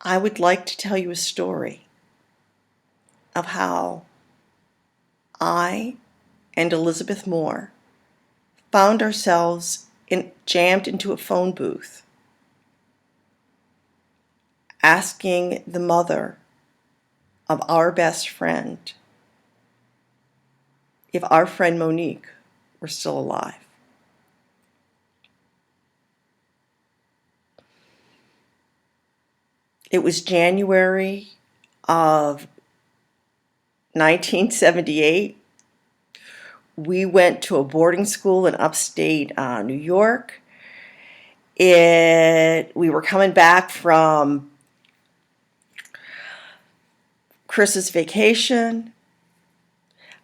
I would like to tell you a story of how I and Elizabeth Moore found ourselves jammed into a phone booth asking the mother of our best friend if our friend Monique were still alive. It was January of 1978. We went to a boarding school in upstate New York. We were coming back from Chris's vacation.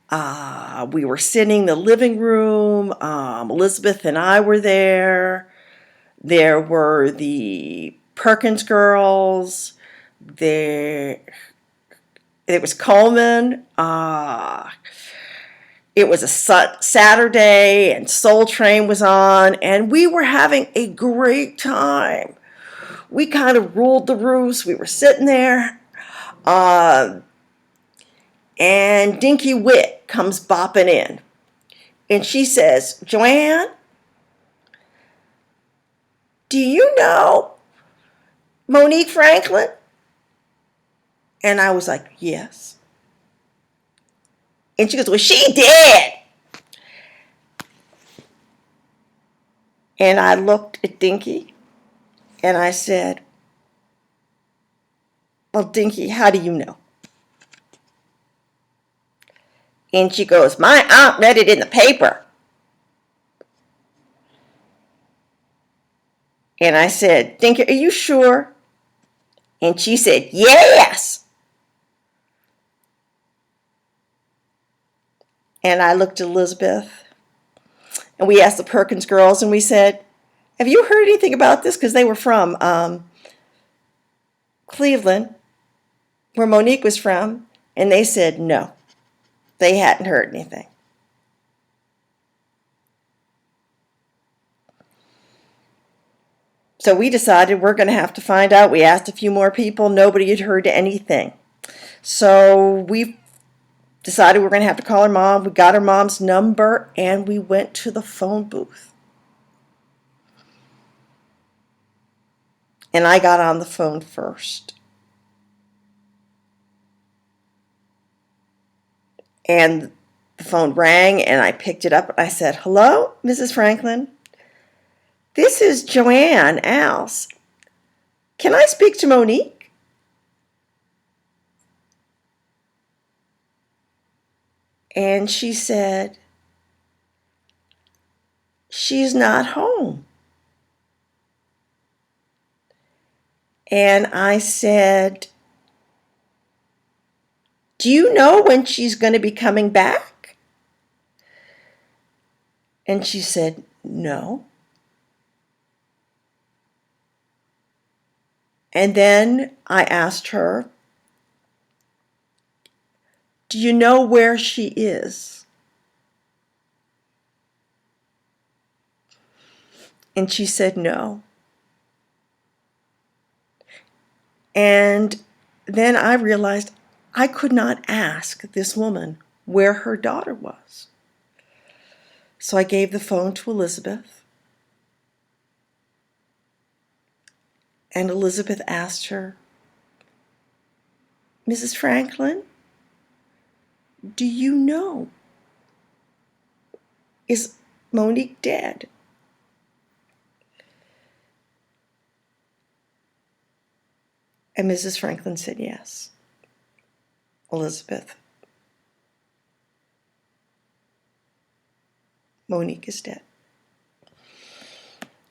We were sitting in the living room. Elizabeth and I were there. There were the Perkins girls. There was Coleman. It was a Saturday, and Soul Train was on, and we were having a great time. We kind of ruled the roost. We were sitting there, and Dinky Wit comes bopping in, and she says, "Joanne, do you know Monique Franklin?" And I was like, "Yes." And she goes, "Well, she dead." And I looked at Dinky and I said, "Well, Dinky, how do you know?" And she goes, "My aunt read it in the paper." And I said, "Dinky, are you sure?" And she said, "Yes." And I looked at Elizabeth, and we asked the Perkins girls, and we said, "Have you heard anything about this?" Because they were from Cleveland, where Monique was from. And they said no, they hadn't heard anything. So we decided we're going to have to find out. We asked a few more people. Nobody had heard anything. So we decided we're going to have to call her mom. We got her mom's number, and we went to the phone booth. And I got on the phone first. And the phone rang, and I picked it up, and I said, "Hello, Mrs. Franklin? This is Joanne Als. Can I speak to Monique?" And she said, "She's not home." And I said, "Do you know when she's going to be coming back?" And she said, "No." And then I asked her, "Do you know where she is?" And she said, "No." And then I realized I could not ask this woman where her daughter was. So I gave the phone to Elizabeth. And Elizabeth asked her, "Mrs. Franklin, do you know? Is Monique dead?" And Mrs. Franklin said, "Yes, Elizabeth, Monique is dead."